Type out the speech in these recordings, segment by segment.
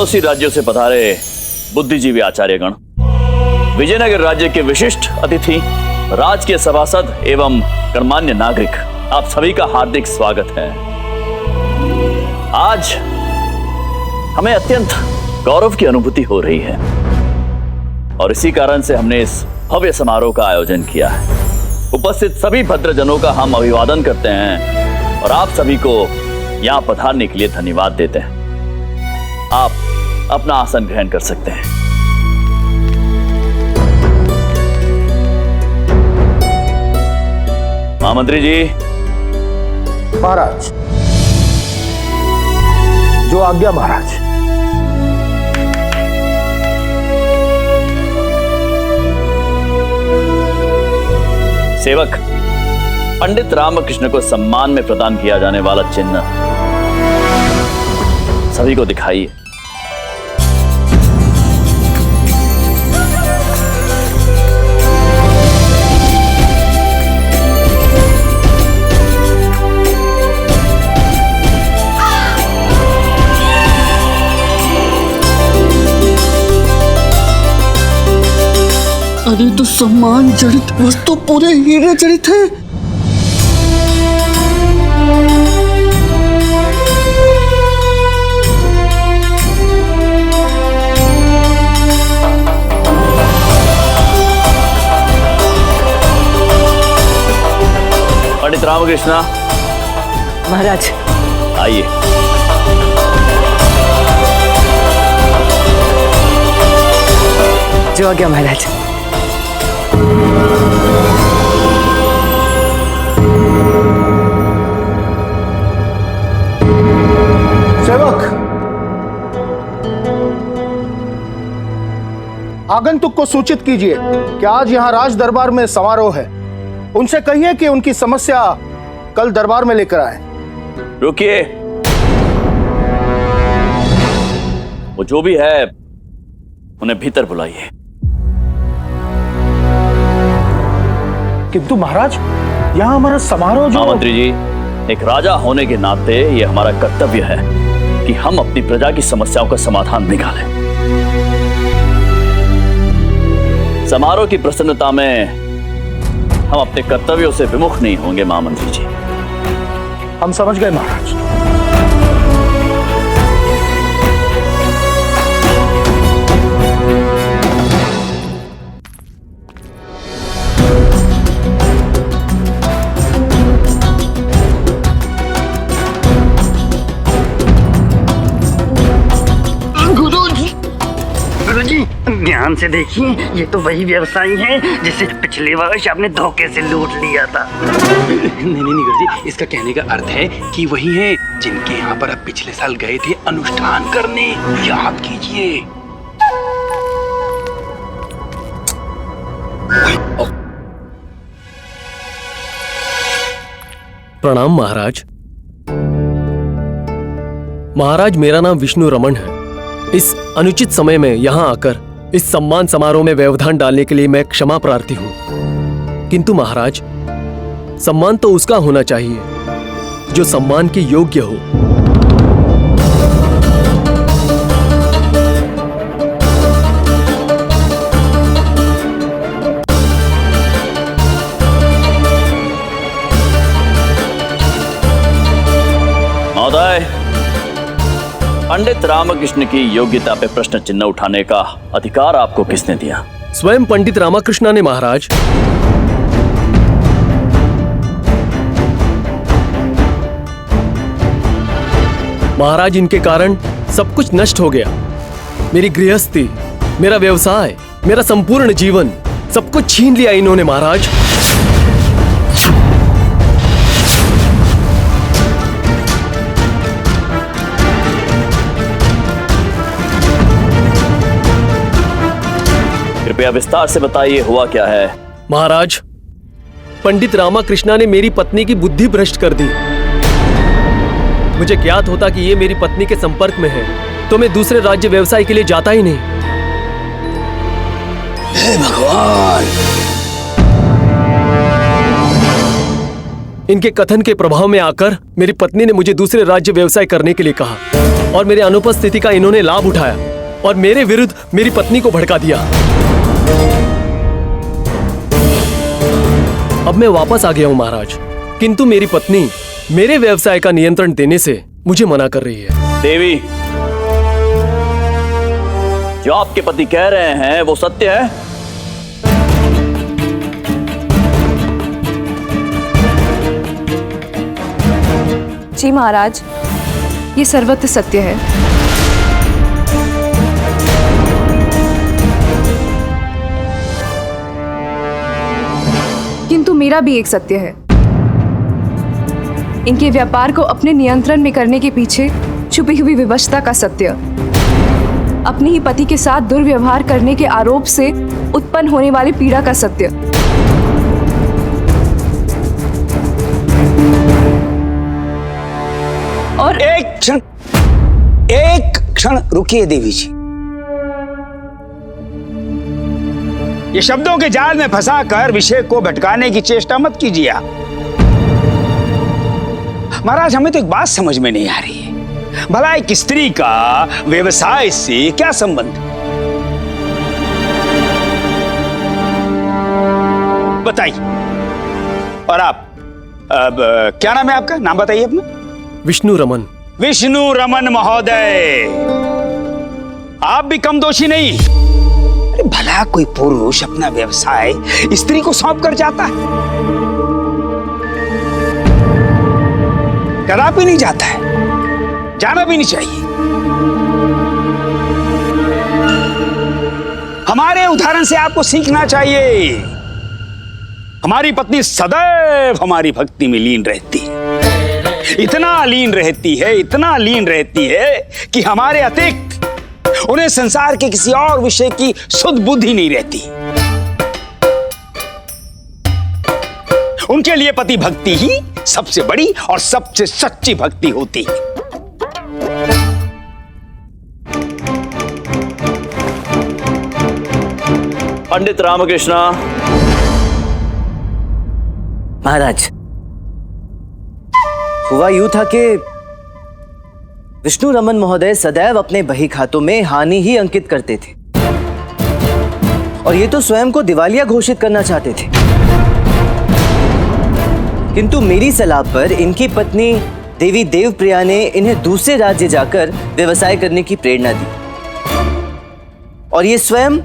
पड़ोसी राज्यों से पधारे बुद्धिजीवी आचार्यगण, विजयनगर राज्य के विशिष्ट अतिथि, राजकीय सभासद एवं गणमान्य नागरिक, आप सभी का हार्दिक स्वागत है। आज हमें अत्यंत गौरव की अनुभूति हो रही है और इसी कारण से हमने इस भव्य समारोह का आयोजन किया है। उपस्थित सभी भद्रजनों का हम अभिवादन करते हैं और आप सभी को यहां पधारने के लिए धन्यवाद देते हैं। आप अपना आसन ग्रहण कर सकते हैं। महामंत्री जी। महाराज, जो आज्ञा महाराज। सेवक, पंडित रामकृष्ण को सम्मान में प्रदान किया जाने वाला चिन्ह सभी को दिखाइए। अरे तो सम्मान जड़ित वस्तु पूरे हीरे जड़ित है। पंडित रामकृष्ण महाराज, आइए। जो आज्ञा महाराज। सेवक, आगंतुक को सूचित कीजिए कि आज यहाँ राज दरबार में समारोह है। उनसे कहिए कि उनकी समस्या कल दरबार में लेकर आए। रुकिए, वो जो भी है उन्हें भीतर बुलाइए। किंतु महाराज, यहाँ हमारा समारोह जो... महामंत्री जी, एक राजा होने के नाते यह हमारा कर्तव्य है कि हम अपनी प्रजा की समस्याओं का समाधान निकालें। समारोह की प्रसन्नता में हम अपने कर्तव्यों से विमुख नहीं होंगे। महामंत्री जी, हम समझ गए महाराज। ध्यान से देखिए, ये तो वही व्यवसायी है जिसे पिछले वर्ष आपने धोखे से लूट लिया था। नहीं गुरुजी, इसका कहने का अर्थ है कि वही हैं जिनके यहाँ पर आप पिछले साल गए थे अनुष्ठान करने। याद कीजिए। प्रणाम महाराज। महाराज, मेरा नाम विष्णु रमन है। इस अनुचित समय में यहाँ आकर इस सम्मान समारोह में व्यवधान डालने के लिए मैं क्षमा प्रार्थी हूँ। किंतु महाराज, सम्मान तो उसका होना चाहिए जो सम्मान के योग्य हो। महोदय, पंडित रामकृष्ण की योग्यता पे प्रश्न चिन्ह उठाने का अधिकार आपको किसने दिया? स्वयं पंडित रामकृष्ण ने महाराज। महाराज, इनके कारण सब कुछ नष्ट हो गया। मेरी गृहस्थी, मेरा व्यवसाय, मेरा संपूर्ण जीवन, सब कुछ छीन लिया इन्होंने महाराज। कृपया विस्तार से बताइए, हुआ क्या है? महाराज, पंडित रामकृष्ण ने मेरी पत्नी की बुद्धि भ्रष्ट कर दी। मुझे ज्ञात होता कि ये मेरी पत्नी के संपर्क में है तो मैं दूसरे राज्य व्यवसाय के लिए जाता ही नहीं। हे भगवान! इनके कथन के प्रभाव में आकर मेरी पत्नी ने मुझे दूसरे राज्य व्यवसाय करने के लिए कहा और मेरे अनुपस्थिति का इन्होंने लाभ उठाया और मेरे विरुद्ध मेरी पत्नी को भड़का दिया। अब मैं वापस आ गया हूं महाराज, किंतु मेरी पत्नी मेरे व्यवसाय का नियंत्रण देने से मुझे मना कर रही है। देवी, जो आपके पति कह रहे हैं वो सत्य है? जी महाराज, ये सर्वत्र सत्य है। किंतु मेरा भी एक सत्य है। इनके व्यापार को अपने नियंत्रण में करने के पीछे छुपी हुई विवशता का सत्य, अपने ही पति के साथ दुर्व्यवहार करने के आरोप से उत्पन्न होने वाली पीड़ा का सत्य। और एक क्षण रुकिए देवी जी। ये शब्दों के जाल में फंसाकर विषय को भटकाने की चेष्टा मत कीजिए आप। महाराज, हमें तो एक बात समझ में नहीं आ रही है, भला एक स्त्री का व्यवसाय से क्या संबंध? बताइए। और आप अब क्या नाम है आपका? नाम बताइए अपना। विष्णु रमन। विष्णु रमन महोदय, आप भी कम दोषी नहीं। अरे भला कोई पुरुष अपना व्यवसाय स्त्री को सौंप कर जाता है? कदापि नहीं जाता है, जाना भी नहीं चाहिए। हमारे उदाहरण से आपको सीखना चाहिए। हमारी पत्नी सदैव हमारी भक्ति में लीन रहती है, इतना लीन रहती है कि हमारे अतिरिक्त उन्हें संसार के किसी और विषय की सुध बुद्धि नहीं रहती। उनके लिए पति भक्ति ही सबसे बड़ी और सबसे सच्ची भक्ति होती है। पंडित रामकृष्ण। महाराज, हुआ यूं था कि विष्णु रमन महोदय सदैव अपने बही खातों में हानि ही अंकित करते थे और ये तो स्वयं को दिवालिया घोषित करना चाहते थे। किंतु मेरी सलाह पर इनकी पत्नी देवी देवप्रिया ने इन्हें दूसरे राज्य जाकर व्यवसाय करने की प्रेरणा दी और ये स्वयं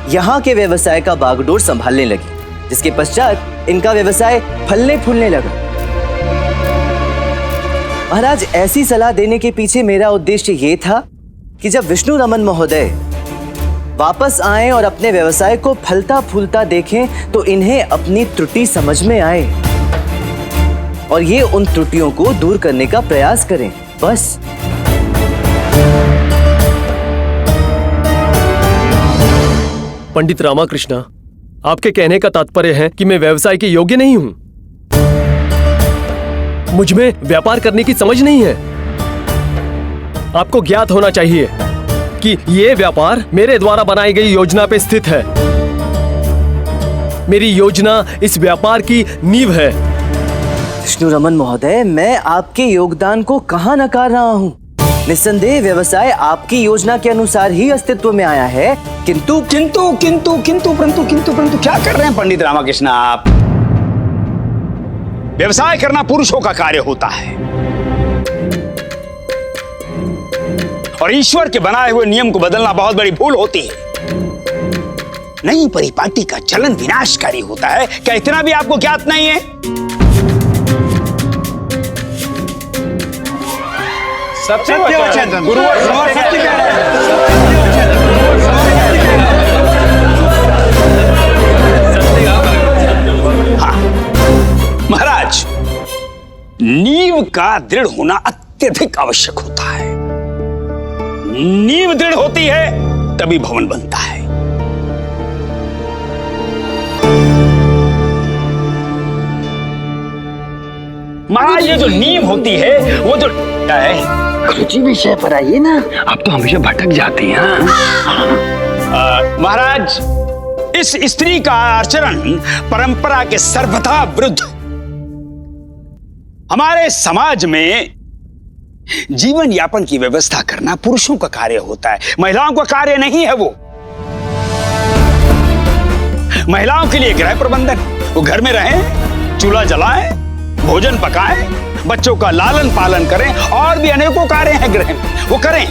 यहाँ के व्यवसाय का बागडोर संभालने लगी, जिसके पश्चात इनका व्यवसाय फलने फूलने लगा। महाराज, ऐसी सलाह देने के पीछे मेरा उद्देश्य ये था कि जब विष्णु रमन महोदय वापस आए और अपने व्यवसाय को फलता फूलता देखें तो इन्हें अपनी त्रुटि समझ में आए और ये उन त्रुटियों को दूर करने का प्रयास करें, बस। पंडित रामाकृष्ण, आपके कहने का तात्पर्य है कि मैं व्यवसाय के योग्य नहीं हूं, मुझ में व्यापार करने की समझ नहीं है। आपको ज्ञात होना चाहिए कि यह व्यापार मेरे द्वारा बनाई गई योजना पे स्थित है। मेरी योजना इस व्यापार की नींव है। विष्णु रमन महोदय, मैं आपके योगदान को कहां नकार रहा हूं। निस्संदेह व्यवसाय आपकी योजना के अनुसार ही अस्तित्व में आया है, किंतु परंतु क्या कर रहे हैं पंडित रामकृष्ण आप? व्यवसाय करना पुरुषों का कार्य होता है और ईश्वर के बनाए हुए नियम को बदलना बहुत बड़ी भूल होती है। नई परिपाटी का चलन विनाशकारी होता है, क्या इतना भी आपको ज्ञात नहीं है? सत्य वचन गुरुवर सत्य कह रहे हैं। हाँ महाराज, नींव का दृढ़ होना अत्यधिक आवश्यक होता है। नींव दृढ़ होती है तभी भवन बनता है। महाराज, ये जो नींव होती है वो जो क्या है? गुरुजी विषय पर आइए ना, आप तो हमेशा भटक जाते हैं। महाराज, इस स्त्री का आचरण परंपरा के सर्वथा विरुद्ध हमारे समाज में जीवन यापन की व्यवस्था करना पुरुषों का कार्य होता है, महिलाओं का कार्य नहीं है। वो महिलाओं के लिए गृह प्रबंधन, वो घर में रहें, चूल्हा जलाएं, भोजन पकाएं, बच्चों का लालन पालन करें, और भी अनेकों कार्य हैं गृह में, वो करें।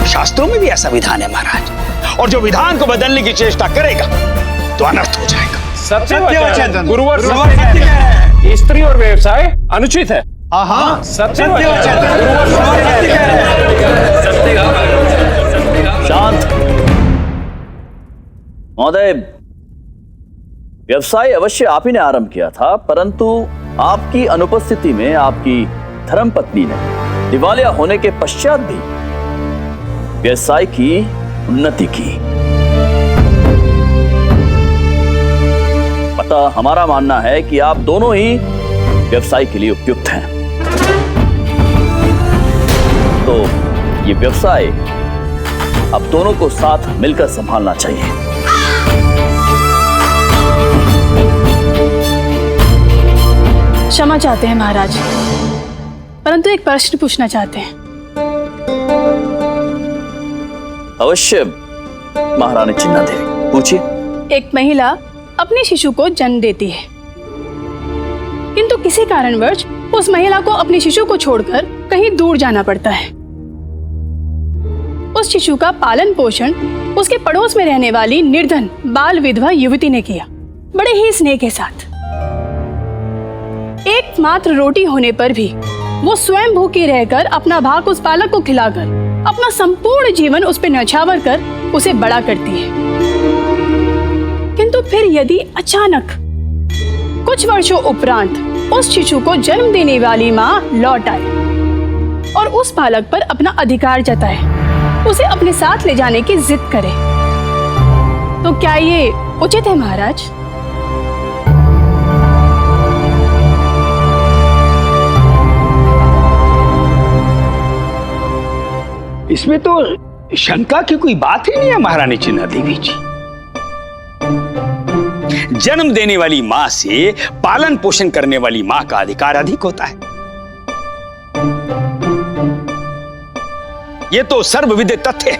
शास्त्रों में भी ऐसा विधान है महाराज, और जो विधान को बदलने की चेष्टा करेगा तो अनर्थ हो जाएगा। सत्य गुरुवर सत्य है। स्त्री और व्यवसाय अनुचित है। हाँ सत्य शांत महोदय, व्यवसाय अवश्य आप ही ने आरंभ किया था, परंतु आपकी अनुपस्थिति में आपकी धर्मपत्नी ने दिवालिया होने के पश्चात भी व्यवसाय की उन्नति की। अतः हमारा मानना है कि आप दोनों ही व्यवसाय के लिए उपयुक्त हैं। तो ये व्यवसाय अब दोनों को साथ मिलकर संभालना चाहिए। क्षमा चाहते हैं महाराज, परंतु एक प्रश्न पूछना चाहते हैं। अवश्य महारानी चिन्ना देवी, पूछिए। एक महिला अपने शिशु को जन्म देती है, किंतु किसी कारणवश उस महिला को अपने शिशु को छोड़कर कहीं दूर जाना पड़ता है। उस शिशु का पालन पोषण उसके पड़ोस में रहने वाली निर्धन बाल विधवा युवती ने किया, बड़े ही स्नेह के साथ। एकमात्र रोटी होने पर भी वो स्वयं भूखी रहकर अपना भाग उस बालक को खिलाकर अपना संपूर्ण जीवन उस पर न्यौछावर कर उसे बड़ा करती है। किंतु फिर यदि अचानक कुछ वर्षों उपरांत उस शिशु को जन्म देने वाली माँ लौट आए और उस बालक पर अपना अधिकार जताए, उसे अपने साथ ले जाने की जिद करे, तो क्या ये उचित है महाराज? इसमें तो शंका की कोई बात ही नहीं है महारानी चिन्ना देवी जी। जन्म देने वाली मां से पालन पोषण करने वाली मां का अधिकार अधिक होता है। यह तो सर्वविदित तथ्य है,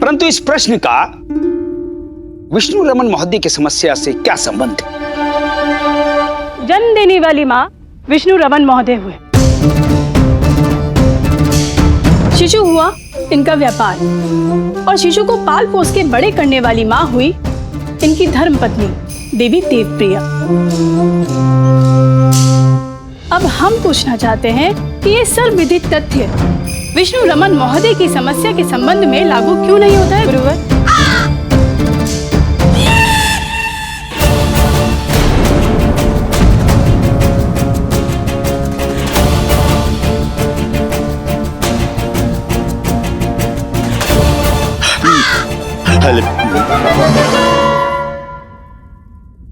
परंतु इस प्रश्न का विष्णु रमन महोदय की समस्या से क्या संबंध है? जन्म देने वाली माँ विष्णु रमन महोदय हुए, शिशु हुआ इनका व्यापार, और शिशु को पाल पोस के बड़े करने वाली माँ हुई इनकी धर्मपत्नी देवी देवप्रिया। अब हम पूछना चाहते हैं कि ये सर्वविदित तथ्य विष्णु रमन महोदय की समस्या के संबंध में लागू क्यों नहीं होता है गुरुवर?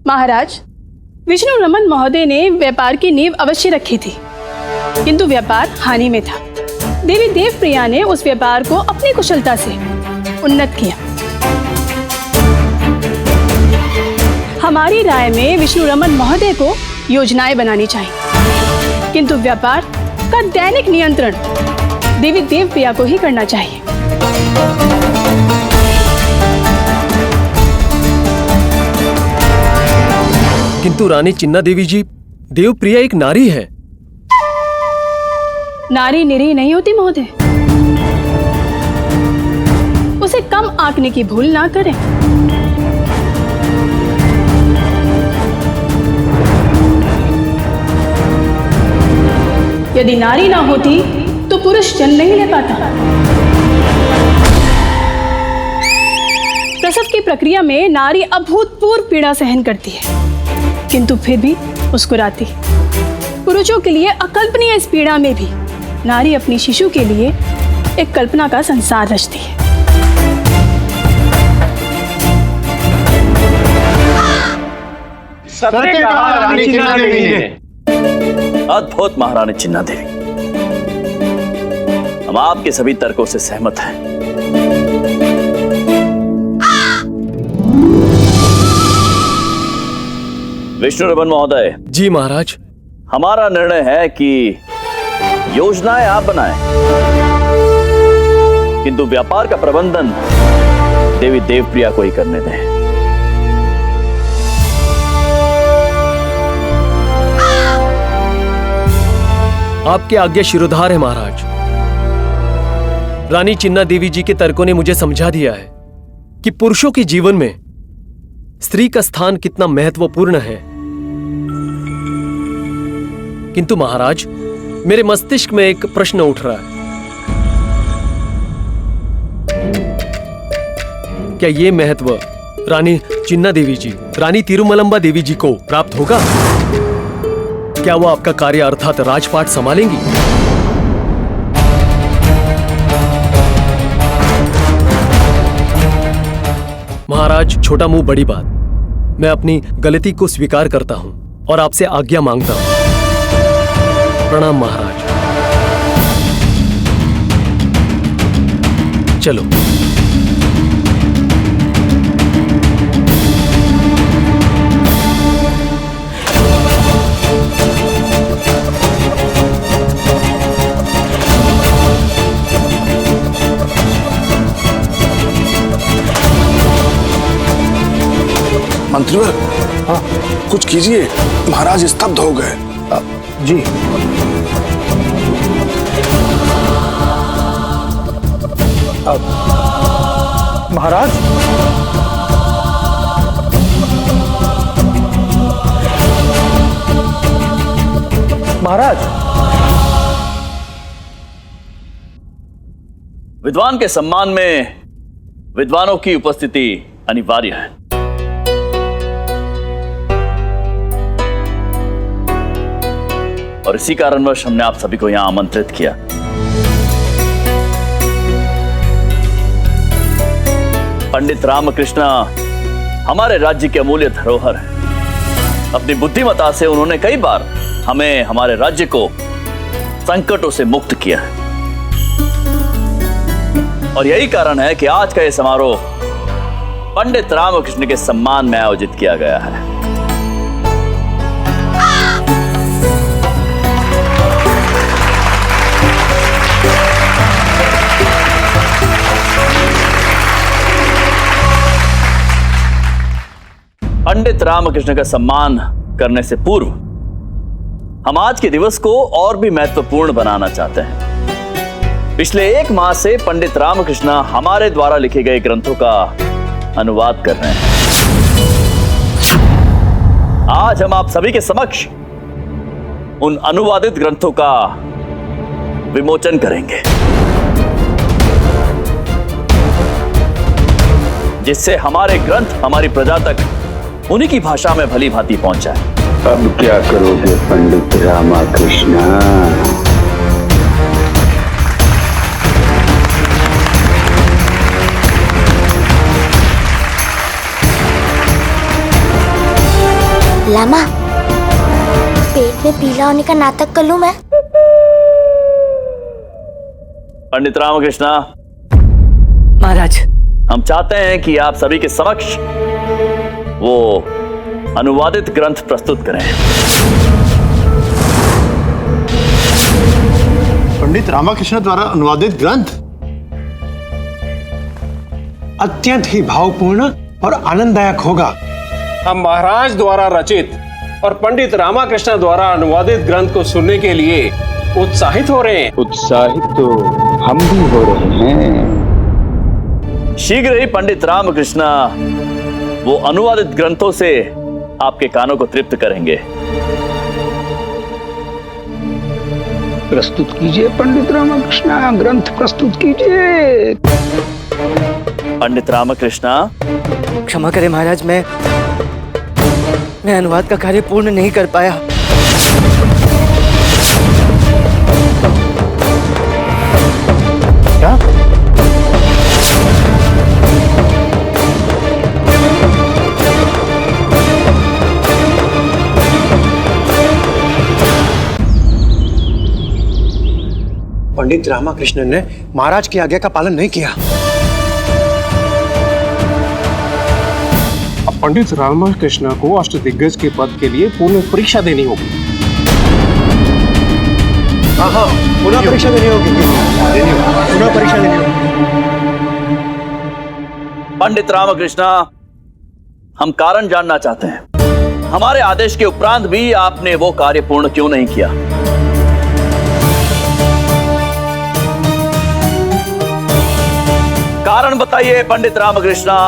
महाराज, विष्णु रमन महोदय ने व्यापार की नींव अवश्य रखी थी, किंतु व्यापार हानि में था। देवी देवप्रिया ने उस व्यापार को अपनी कुशलता से उन्नत किया। हमारी राय में विष्णु रमन महोदय को योजनाएं बनानी चाहिए, किंतु व्यापार का दैनिक नियंत्रण देवी देवप्रिया को ही करना चाहिए। किंतु रानी चिन्ना देवी जी, देवप्रिया एक नारी है। नारी निरी नहीं होती महोदय, उसे कम आंकने की भूल ना करें। यदि नारी ना होती तो पुरुष जन्म नहीं ले पाता। प्रसव की प्रक्रिया में नारी अभूतपूर्व पीड़ा सहन करती है, किंतु फिर भी मुस्कुराती। पुरुषों के लिए अकल्पनीय इस पीड़ा में भी नारी अपनी शिशु के लिए एक कल्पना का संसार रचती है। सत्य कहा रानी चिन्ना देवी ने। अद्भुत महारानी चिन्ना देवी, हम आपके सभी तर्कों से सहमत हैं। विष्णु रमन महोदय, जी महाराज। हमारा निर्णय है कि योजनाएं आप बनाएं, किंतु व्यापार का प्रबंधन देवी देवप्रिया को ही करने दें। आपके आज्ञा शिरोधार है महाराज। रानी चिन्ना देवी जी के तर्कों ने मुझे समझा दिया है कि पुरुषों के जीवन में स्त्री का स्थान कितना महत्वपूर्ण है। किंतु महाराज, मेरे मस्तिष्क में एक प्रश्न उठ रहा है। क्या ये महत्व रानी चिन्ना देवी जी, रानी तिरुमलंबा देवी जी को प्राप्त होगा? क्या वो आपका कार्य अर्थात राजपाट संभालेंगी? महाराज, छोटा मुंह बड़ी बात। मैं अपनी गलती को स्वीकार करता हूं और आपसे आज्ञा मांगता हूं। प्रणाम महाराज। चलो। मंत्रीवर, हाँ, कुछ कीजिए, महाराज स्तब्ध हो गए। जी। महाराज, महाराज, विद्वान के सम्मान में विद्वानों की उपस्थिति अनिवार्य है। और इसी कारणवश हमने आप सभी को यहां आमंत्रित किया। पंडित रामकृष्ण हमारे राज्य के अमूल्य धरोहर है। अपनी बुद्धिमत्ता से उन्होंने कई बार हमें, हमारे राज्य को संकटों से मुक्त किया है। और यही कारण है कि आज का यह समारोह पंडित रामकृष्ण के सम्मान में आयोजित किया गया है। पंडित रामकृष्ण का सम्मान करने से पूर्व हम आज के दिवस को और भी महत्वपूर्ण बनाना चाहते हैं। पिछले 1 माह से पंडित रामकृष्ण हमारे द्वारा लिखे गए ग्रंथों का अनुवाद कर रहे हैं। आज हम आप सभी के समक्ष उन अनुवादित ग्रंथों का विमोचन करेंगे, जिससे हमारे ग्रंथ हमारी प्रजा तक उन्हीं की भाषा में भली भांति पहुंचा है। अब क्या करोगे पंडित रामकृष्ण? लामा, पेट में पीला होने का नाटक कर लूं मैं? पंडित रामकृष्ण महाराज, हम चाहते हैं कि आप सभी के समक्ष वो अनुवादित ग्रंथ प्रस्तुत करें। पंडित रामकृष्ण द्वारा अनुवादित ग्रंथ अत्यंत ही भावपूर्ण और आनंददायक होगा। हम महाराज द्वारा रचित और पंडित रामकृष्ण द्वारा अनुवादित ग्रंथ को सुनने के लिए उत्साहित हो रहे हैं। उत्साहित तो हम भी हो रहे हैं। शीघ्र ही पंडित रामकृष्ण वो अनुवादित ग्रंथों से आपके कानों को तृप्त करेंगे। प्रस्तुत कीजिए पंडित रामकृष्ण, ग्रंथ प्रस्तुत कीजिए। पंडित रामकृष्ण, क्षमा करें महाराज, मैं अनुवाद का कार्य पूर्ण नहीं कर पाया। क्या? पंडित रामकृष्ण ने महाराज की आज्ञा का पालन नहीं किया। अब पंडित रामकृष्ण को अष्टदिग्गज के पद के लिए पूर्ण परीक्षा देनी होगी। हाँ हाँ, पुनः परीक्षा देनी होगी, पुनः परीक्षा देनी होगी। पंडित रामकृष्णा, हम कारण जानना चाहते हैं। हमारे आदेश के उपरांत भी आपने वो कार्य पूर्ण क्यों नहीं किया? कारण बताइए पंडित रामकृष्णा,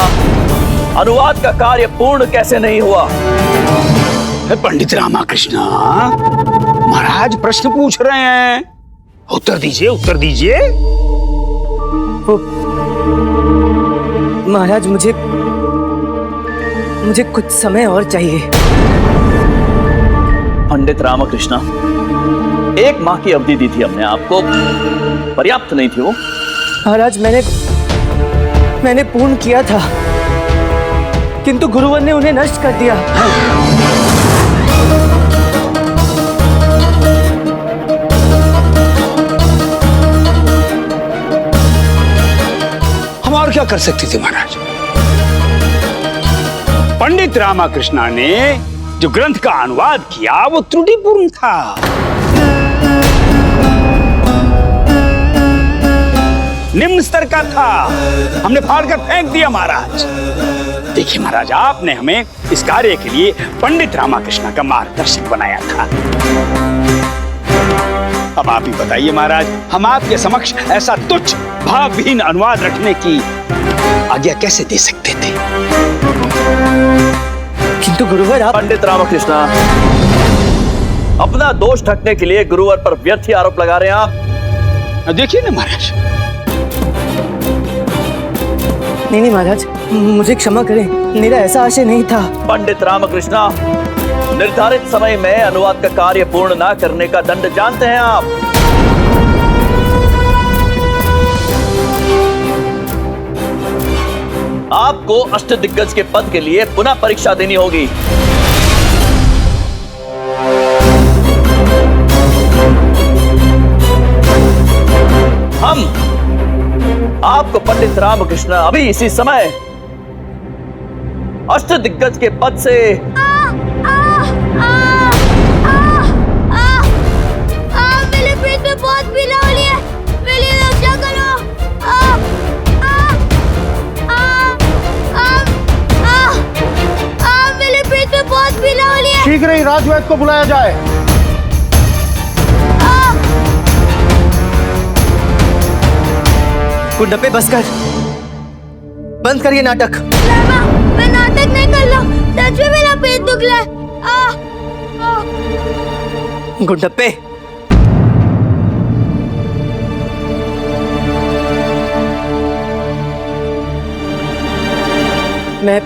अनुवाद का कार्य पूर्ण कैसे नहीं हुआ? पंडित रामकृष्ण, महाराज प्रश्न पूछ रहे हैं, उत्तर दीजिए, उत्तर दीजिए। महाराज, मुझे कुछ समय और चाहिए। पंडित रामकृष्णा, 1 माह की अवधि दी थी हमने आपको, पर्याप्त नहीं थी वो? महाराज, मैंने पूर्ण किया था, किंतु गुरुवर ने उन्हें नष्ट कर दिया। हम और क्या कर सकते थे महाराज? पंडित रामकृष्ण ने जो ग्रंथ का अनुवाद किया वो त्रुटिपूर्ण था। निम्न स्तर का था, हमने फाड़ कर फेंक दिया महाराज। देखिए महाराज, आपने हमें इस कार्य के लिए पंडित रामकृष्ण का मार्गदर्शक बनाया था। अब आप ही बताइए महाराज, हम आपके समक्ष ऐसा तुच्छ भावहीन अनुवाद रखने की आज्ञा कैसे दे सकते थे? किंतु गुरुवर, आप... पंडित रामकृष्ण, अपना दोष ढकने के लिए गुरुवर पर व्यर्थ आरोप लगा रहे हैं आप। देखिए ना महाराज। नहीं महाराज, मुझे क्षमा करें, मेरा ऐसा आशय नहीं था। पंडित रामकृष्ण, निर्धारित समय में अनुवाद का कार्य पूर्ण न करने का दंड जानते हैं आप? आपको अष्टदिग्गज के पद के लिए पुनः परीक्षा देनी होगी। हम आपको पंडित रामकृष्ण अभी इसी समय अष्टदिग्गज के पद से मेरे पेट में बहुत पीड़ा हो रही है, मेरे लिए क्या करो? मेरे पेट में बहुत पीड़ा हो रही है। शीघ्र ही राजवैद्य को बुलाया जाए। गुंडप्पे, बस कर, बंद कर ये नाटक। मैं नाटक नहीं कर रहा, सच में मेरा पेट दुख रहा है। गुंडप्पे, मैं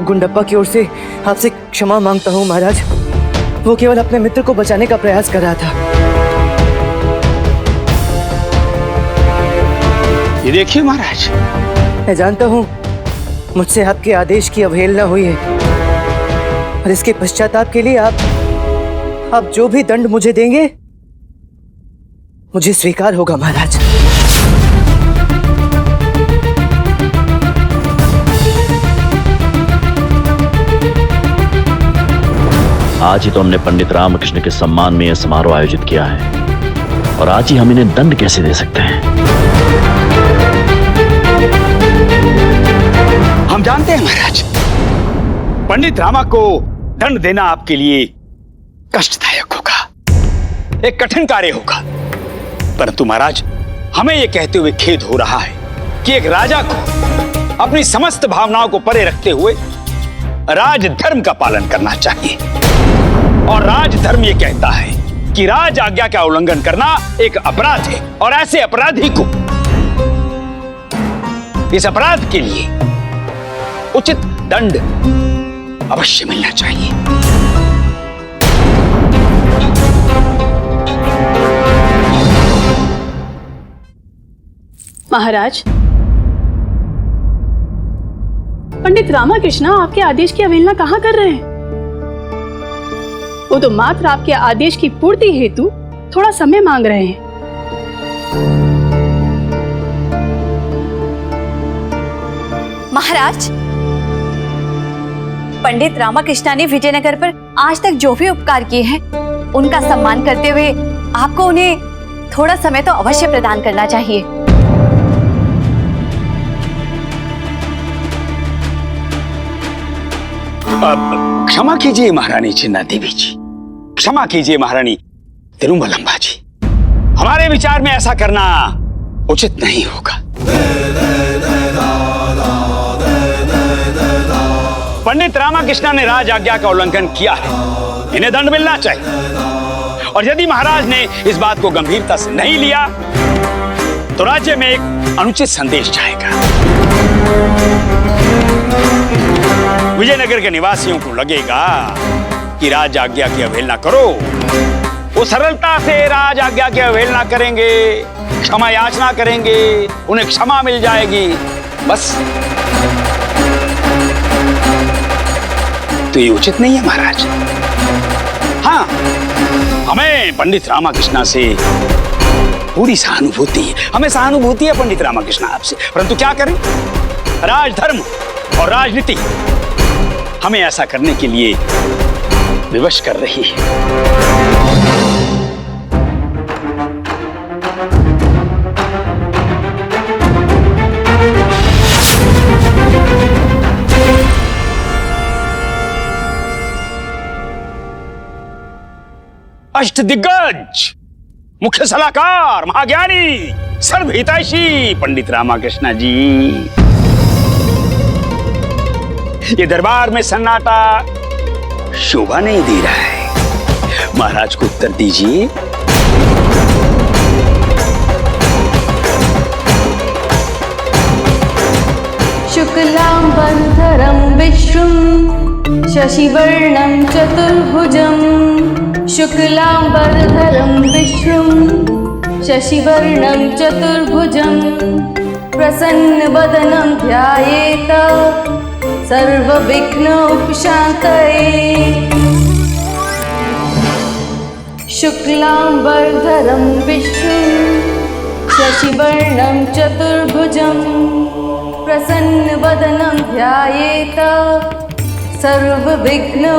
गुंडप्पा की ओर से आपसे क्षमा मांगता हूँ महाराज। वो केवल अपने मित्र को बचाने का प्रयास कर रहा था। ये देखिए महाराज, मैं जानता हूँ मुझसे आपके आदेश की अवहेलना हुई है, और इसके पश्चाताप के लिए आप जो भी दंड मुझे देंगे मुझे स्वीकार होगा महाराज। आज ही तो हमने पंडित रामकृष्ण के सम्मान में यह समारोह आयोजित किया है, और आज ही हम इन्हें दंड कैसे दे सकते हैं? हम जानते हैं महाराज, पंडित रामा को दंड देना आपके लिए कष्टदायक होगा, एक कठिन कार्य होगा। परंतु महाराज, हमें यह कहते हुए खेद हो रहा है कि एक राजा को अपनी समस्त भावनाओं को परे रखते हुए राजधर्म का पालन करना चाहिए। और राजधर्म ये कहता है कि राज आज्ञा का उल्लंघन करना एक अपराध है, और ऐसे अपराधी को इस अपराध के लिए उचित दंड अवश्य मिलना चाहिए। महाराज, पंडित रामकृष्ण आपके आदेश की अवहेलना कहाँ कर रहे हैं? वो तो मात्र आपके आदेश की पूर्ति हेतु थोड़ा समय मांग रहे हैं। महाराज, पंडित रामकृष्ण ने विजयनगर पर आज तक जो भी उपकार किए हैं उनका सम्मान करते हुए आपको उन्हें थोड़ा समय तो अवश्य प्रदान करना चाहिए। क्षमा कीजिए महारानी चिन्ना देवी जी, क्षमा कीजिए महारानी तिरुमलंबा जी, हमारे विचार में ऐसा करना उचित नहीं होगा। पंडित रामाकृष्णा ने राज आज्ञा का उल्लंघन किया है, इन्हें दंड मिलना चाहिए। और यदि महाराज ने इस बात को गंभीरता से नहीं लिया तो राज्य में एक अनुचित संदेश जाएगा। विजयनगर के निवासियों को लगेगा कि राज आज्ञा की अवहेलना करो, वो सरलता से राज आज्ञा की अवहेलना करेंगे, क्षमा याचना करेंगे, उन्हें क्षमा मिल जाएगी, बस। तो ये उचित नहीं है महाराज। हाँ, हमें पंडित रामाकृष्णा से पूरी सहानुभूति है, हमें सहानुभूति है पंडित रामाकृष्णा आपसे, परंतु क्या करें, राजधर्म और राजनीति हमें ऐसा करने के लिए विवश कर रही है। अष्टदिग्गज, मुख्य सलाहकार, महाज्ञानी, सर्वहितैषी पंडित रामाकृष्णा जी, ये दरबार में सन्नाटा शोभा नहीं दे रहा है। महाराज को उत्तर दीजिए। शुक्लांबरधरं विष्णुं शशिवर्णं चतुर्भुजं, शुक्लांबरधरं विष्णुं शशिवर्णं चतुर्भुजं, प्रसन्नवदनं ध्यायेत सर्वविघ्नोपशान्तये। शुक्लांबरधरं विष्णुं शशिवर्णं चतुर्भुजं, प्रसन्नवदनं ध्यायेत सर्वविघ्नोपशान्तये।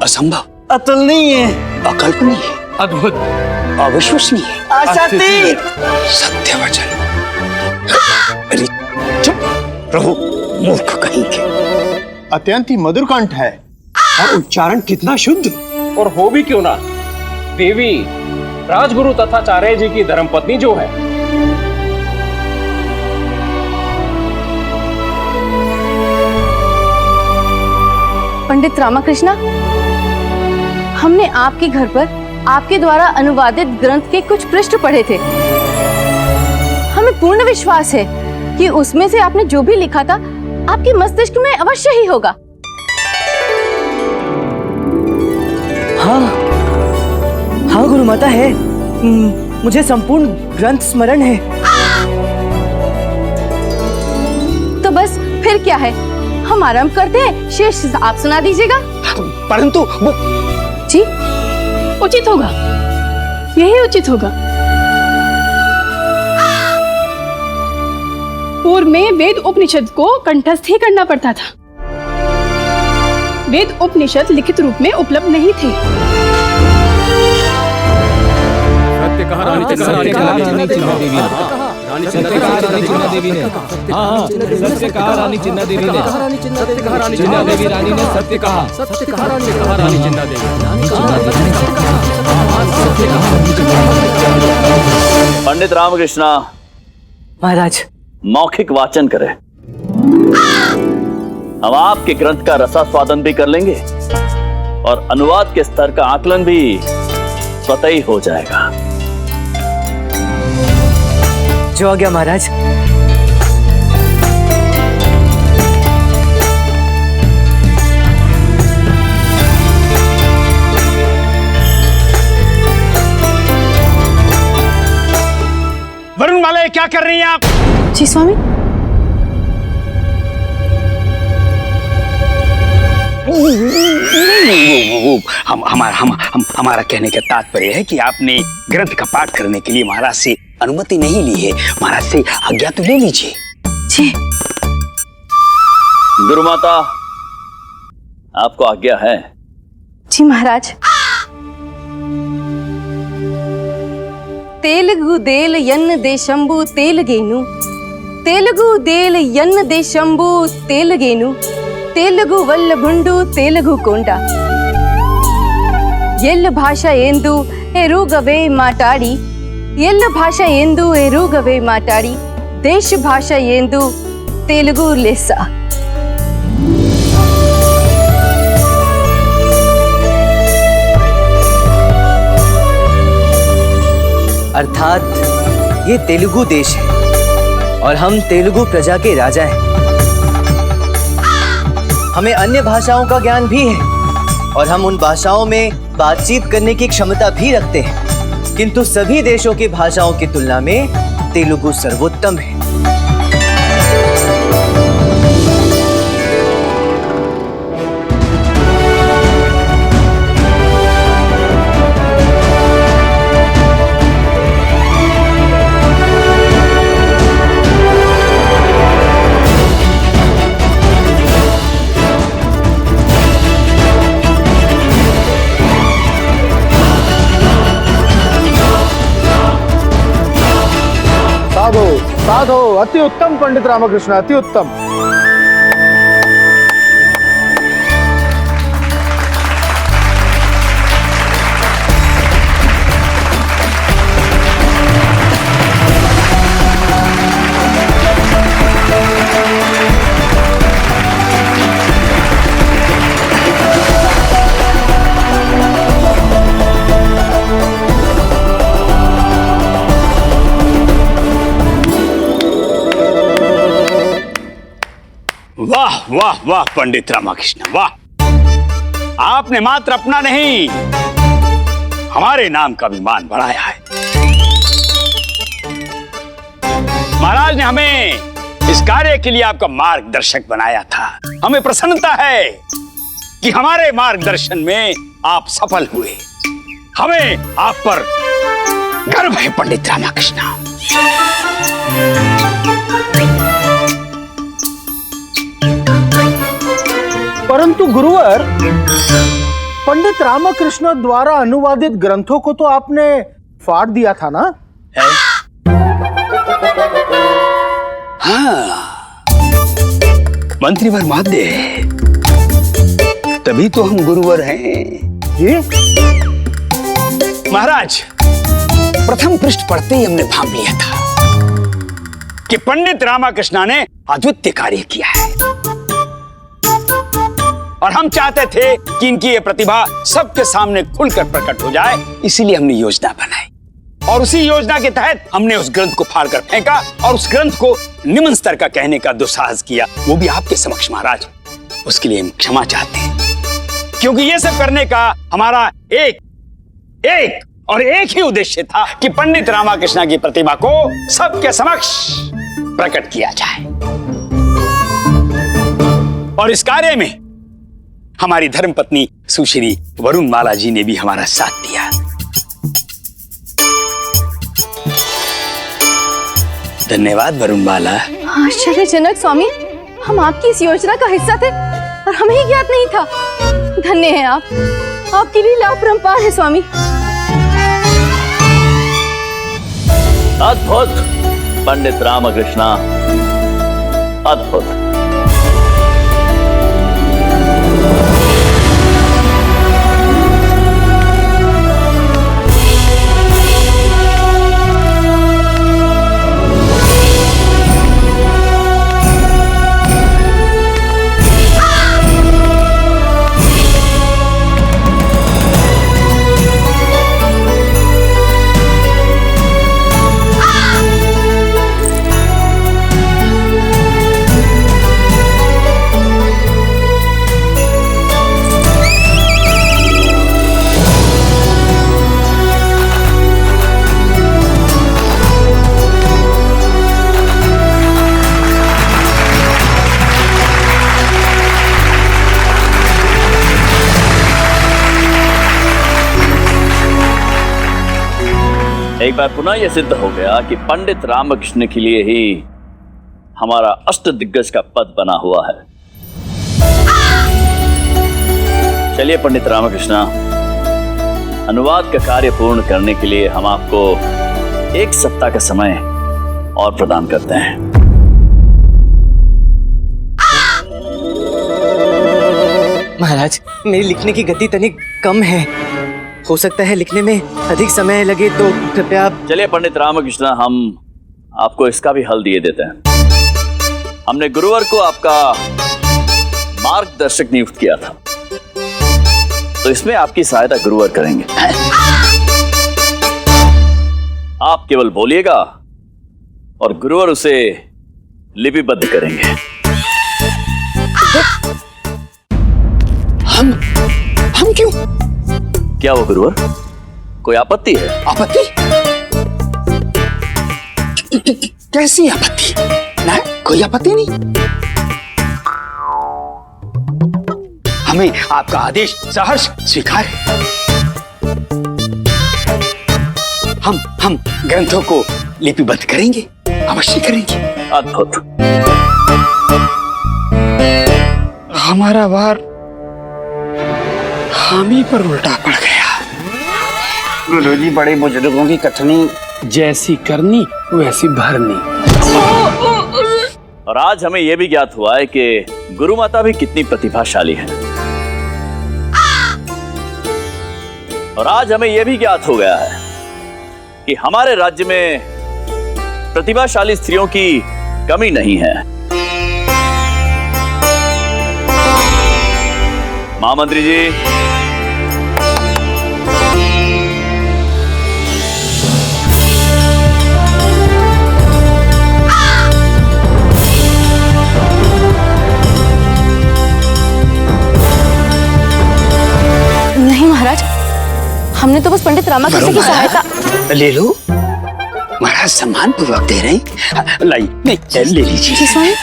असंभव, अतुलनीय, अकल्पनीय, अद्भुत, अविश्वसनीय, आशातीत, सत्य वचन। अरे चुप रहो, मूर्ख कहेंगे। अत्यंत ही मधुर कंठ है और उच्चारण कितना शुद्ध। और हो भी क्यों ना, देवी राजगुरु तथा चार्य जी की धर्मपत्नी जो है। पंडित रामाकृष्णा, हमने आपके घर पर आपके द्वारा अनुवादित ग्रंथ के कुछ पृष्ठ पढ़े थे। हमें पूर्ण विश्वास है कि उसमें से आपने जो भी लिखा था आपके मस्तिष्क में अवश्य ही होगा। हाँ हाँ गुरुमाता है, मुझे संपूर्ण ग्रंथ स्मरण है। तो बस फिर क्या है, हम आराम करते हैं, शेष आप सुना दीजिएगा। परंतु वो जी उचित होगा, यही उचित होगा। पूर्व में वेद उपनिषद को कंठस्थ ही करना पड़ता था। वेद उपनिषद लिखित रूप में उपलब्ध नहीं थे। सत्य कहा रानी चिन्ना देवी ने, रानी चिन्ना देवी ने, हाँ सत्य कहा रानी चिन्ना देवी ने, सत्य कहा रानी चिन्ना देवी रानी ने, सत्य कहा, सत्य कहा रानी चिन्ना देवी। पंडित रामकृष्णा महाराज, मौखिक वाचन करें, हम आपके ग्रंथ का रसास्वादन भी कर लेंगे और अनुवाद के स्तर का आकलन भी स्वतः ही हो जाएगा। जो आ गया महाराज। वरुणमाला, क्या कर रही हैं आप? जी स्वामी। हमारा कहने का तात्पर्य है कि आपने ग्रंथ का पाठ करने के लिए महाराज से अनुमति नहीं ली है। महाराज से आज्ञा तो ले लीजिए। जी गुरुमाता, आपको आज्ञा है। जी महाराज। तेलुगु देल यन्न देशंबु तेलुगेनु, तेलुगु देल यन्न देशंबु तेलुगेनु, तेलुगु वल्लभुंडु तेलुगु कोंडा, ఎల్ల భాష ఏందు ఎరుగవే మాట్లాడి, ఎల్ల భాష ఏందు ఎరుగవే మాట్లాడి, దేశ భాష ఏందు తెలుగు లెస్స। अर्थात ये तेलुगु देश है और हम तेलुगु प्रजा के राजा हैं। हमें अन्य भाषाओं का ज्ञान भी है और हम उन भाषाओं में बातचीत करने की क्षमता भी रखते हैं, किंतु सभी देशों की भाषाओं की तुलना में तेलुगु सर्वोत्तम है। साधो, अति उत्तम पंडित रामकृष्ण, अति उत्तम। वाह वाह वाह पंडित रामकृष्ण, वाह! आपने मात्र अपना नहीं हमारे नाम का भी मान बढ़ाया है। महाराज ने हमें इस कार्य के लिए आपका मार्गदर्शक बनाया था। हमें प्रसन्नता है कि हमारे मार्गदर्शन में आप सफल हुए। हमें आप पर गर्व है पंडित रामकृष्ण। परंतु गुरुवर, पंडित रामकृष्ण द्वारा अनुवादित ग्रंथों को तो आपने फाड़ दिया था ना? हाँ, मंत्रीवर माध्य, तभी तो हम गुरुवर हैं। जी महाराज, प्रथम पृष्ठ पढ़ते ही हमने भांप लिया था कि पंडित रामकृष्ण ने अद्वितीय कार्य किया है और हम चाहते थे कि इनकी ये प्रतिभा सबके सामने खुलकर प्रकट हो जाए, इसीलिए हमने योजना बनाई और उसी योजना के तहत हमने उस ग्रंथ को फाड़कर फेंका और उस ग्रंथ को निम्न स्तर का कहने का दुस्साहस किया, वो भी आपके समक्ष महाराज। उसके लिए हम क्षमा चाहते हैं, क्योंकि ये सब करने का हमारा एक ही उद्देश्य था कि पंडित रामकृष्ण की प्रतिभा को सबके समक्ष प्रकट किया जाए। और इस कार्य में हमारी धर्मपत्नी सुश्री वरुणमाला जी ने भी हमारा साथ दिया। धन्यवाद वरुणमाला। आश्चर्यजनक स्वामी, हम आपकी इस योजना का हिस्सा थे और हमें ही ज्ञात नहीं था। धन्य हैं आप, आपकी लीला अपरंपार है स्वामी। अद्भुत पंडित रामकृष्ण, अद्भुत। एक बार पुनः यह सिद्ध हो गया कि पंडित रामकृष्ण के लिए ही हमारा अष्ट दिग्गज का पद बना हुआ है। चलिए पंडित रामकृष्ण, अनुवाद का कार्य पूर्ण करने के लिए हम आपको 1 सप्ताह का समय और प्रदान करते हैं। महाराज, मेरी लिखने की गति तनिक कम है, हो सकता है लिखने में अधिक समय लगे, तो कृपया। चलिए पंडित रामकृष्ण, हम आपको इसका भी हल दिए देते हैं। हमने गुरुवर को आपका मार्गदर्शक नियुक्त किया था, तो इसमें आपकी सहायता गुरुवर करेंगे। आप केवल बोलिएगा और गुरुवर उसे लिपिबद्ध करेंगे। हम क्यों? क्या वो गुरुवर, कोई आपत्ति है? आपत्ति? कैसी आपत्ति? ना, कोई आपत्ति नहीं। हमें आपका आदेश सहर्ष स्वीकार है। हम ग्रंथों को लिपिबद्ध करेंगे, अवश्य करेंगे। अद्भुत। हमारा वार हम ही पर उल्टा पड़ गया। गुरुजी, बड़े बुजुर्गों की कथनी जैसी करनी वैसी भरनी। और आज हमें यह भी ज्ञात हुआ है कि गुरु माता भी कितनी प्रतिभाशाली है। और आज हमें यह भी ज्ञात हो गया है कि हमारे राज्य में प्रतिभाशाली स्त्रियों की कमी नहीं है। महामंत्री जी, नहीं महाराज, हमने तो बस पंडित रामाकृष्ण की सहायता। ले लो महाराज, सम्मान पूर्वक दे रहे हैं। लाई, नहीं ले लीजिए। स्वामी,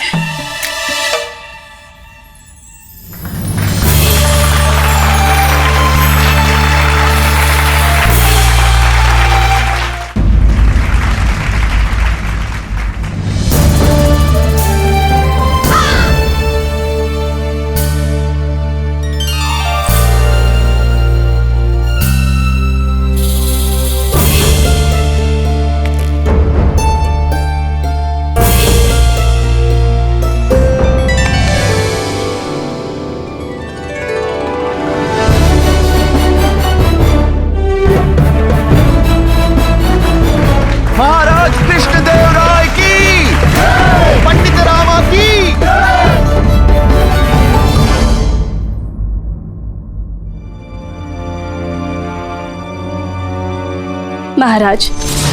महाराज कृष्णदेव राय की, पंडित रामा की। महाराज,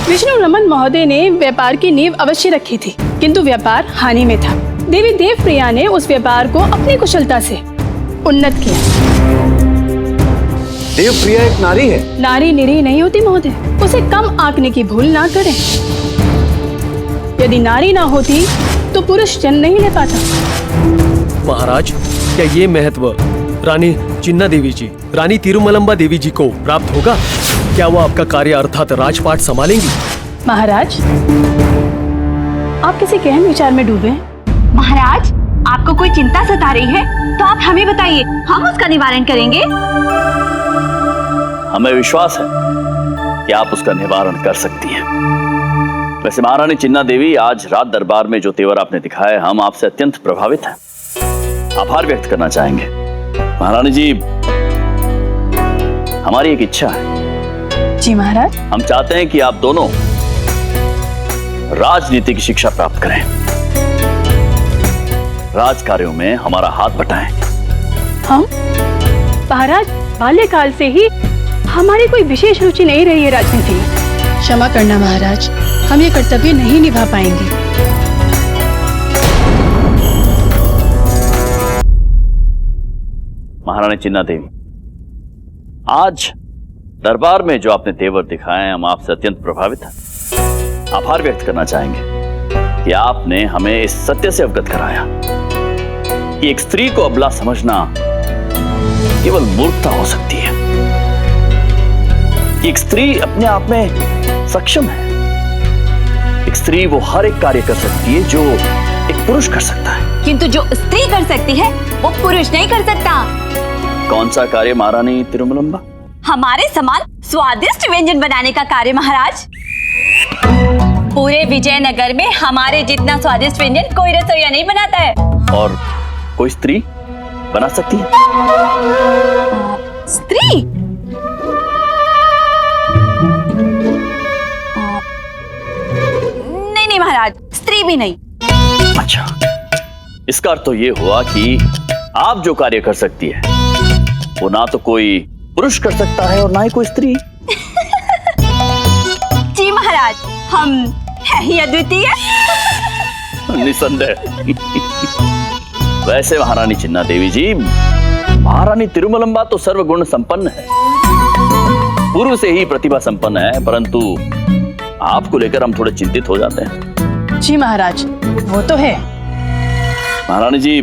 विष्णु रमन महोदय ने व्यापार की नींव अवश्य रखी थी, किंतु व्यापार हानि में था। देवी देव प्रिया ने उस व्यापार को अपनी कुशलता से उन्नत किया। देव प्रिया एक नारी है। नारी निरी नहीं होती महोदय, उसे कम आंकने की भूल ना करें। यदि नारी ना होती तो पुरुष जन्म नहीं ले पाता। महाराज, क्या ये महत्व रानी चिन्ना देवी जी, रानी तिरुमलंबा देवी जी को प्राप्त होगा? क्या वो आपका कार्य अर्थात राजपाट संभालेंगी? महाराज, आप किसी गहन विचार में डूबे हैं। महाराज, आपको कोई चिंता सता रही है तो आप हमें बताइए, हम उसका निवारण करेंगे। हमें विश्वास है कि आप उसका निवारण कर सकती हैं। वैसे महारानी चिन्ना देवी, आज रात दरबार में जो तेवर आपने दिखाए, हम आपसे अत्यंत प्रभावित हैं। आभार व्यक्त करना चाहेंगे। महारानी जी, हमारी एक इच्छा है। जी महाराज। हम चाहते हैं कि आप दोनों राजनीति की शिक्षा प्राप्त करें, राज कार्यों में हमारा हाथ बटाएं। हम महाराज, बाल्यकाल से ही हमारी कोई विशेष रुचि नहीं रही है राजनीति में। क्षमा करना महाराज, हम ये कर्तव्य नहीं निभा पाएंगे। महारानी चिन्ना देवी, आज दरबार में जो आपने तेवर दिखाए, हम आपसे अत्यंत प्रभावित हैं। आभार व्यक्त करना चाहेंगे कि आपने हमें इस सत्य से अवगत कराया कि एक स्त्री को अबला समझना केवल मूर्खता हो सकती है। कि एक स्त्री अपने आप में सक्षम है। एक स्त्री वो हर एक कार्य कर सकती है जो एक पुरुष कर सकता है। किंतु जो स्त्री कर सकती है वो पुरुष नहीं कर सकता। कौन सा कार्य महारानी तिरुमलम्बा? हमारे समान स्वादिष्ट व्यंजन बनाने का कार्य महाराज। पूरे विजयनगर में हमारे जितना स्वादिष्ट व्यंजन कोई रसोइया नहीं बनाता है। और कोई स्त्री बना सकती है? स्त्री? नहीं महाराज, स्त्री भी नहीं। अच्छा, इसका अर्थ तो ये हुआ कि आप जो कार्य कर सकती है वो ना तो कोई पुरुष कर सकता है और ना ही कोई स्त्री। जी महाराज, हम है ही अद्वितीय। निसंदेह। वैसे महारानी चिन्ना देवी जी, महारानी तिरुमलम्बा तो सर्वगुण संपन्न है, पूर्व से ही प्रतिभा संपन्न है, परंतु आपको लेकर हम थोड़े चिंतित हो जाते हैं। जी महाराज, वो तो है। महारानी जी,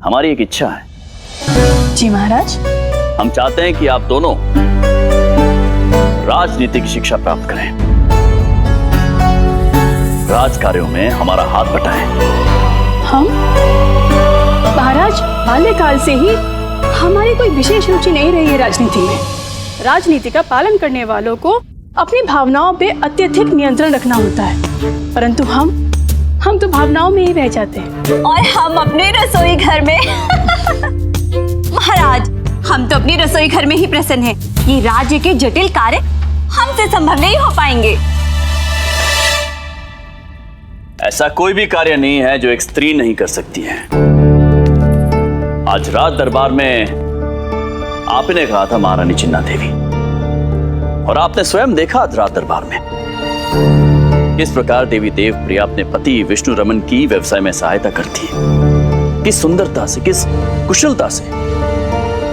हमारी एक इच्छा है। जी महाराज। हम चाहते हैं कि आप दोनों राजनीति की शिक्षा प्राप्त करें, राज कार्यों में हमारा हाथ बटाएं। हम? महाराज, बाल्यकाल से ही हमारी कोई विशेष रुचि नहीं रही है राजनीति में। राजनीति का पालन करने वालों को अपनी भावनाओं पे अत्यधिक नियंत्रण रखना होता है, परंतु हम तो भावनाओं में ही बह जाते हैं। और हम अपने रसोई घर में महाराज, हम तो अपनी रसोई घर में ही प्रसन्न हैं। ये राज्य के जटिल कार्य हमसे संभव नहीं हो पाएंगे। ऐसा कोई भी कार्य नहीं है जो एक स्त्री नहीं कर सकती है। आज राज दरबार में आपने कहा था महारानी चिन्ना देवी, और आपने स्वयं देखा आज राज दरबार में किस प्रकार देवी देव प्रिया अपने पति विष्णु रमन की व्यवसाय में सहायता करती है, किस सुंदरता से, किस कुशलता से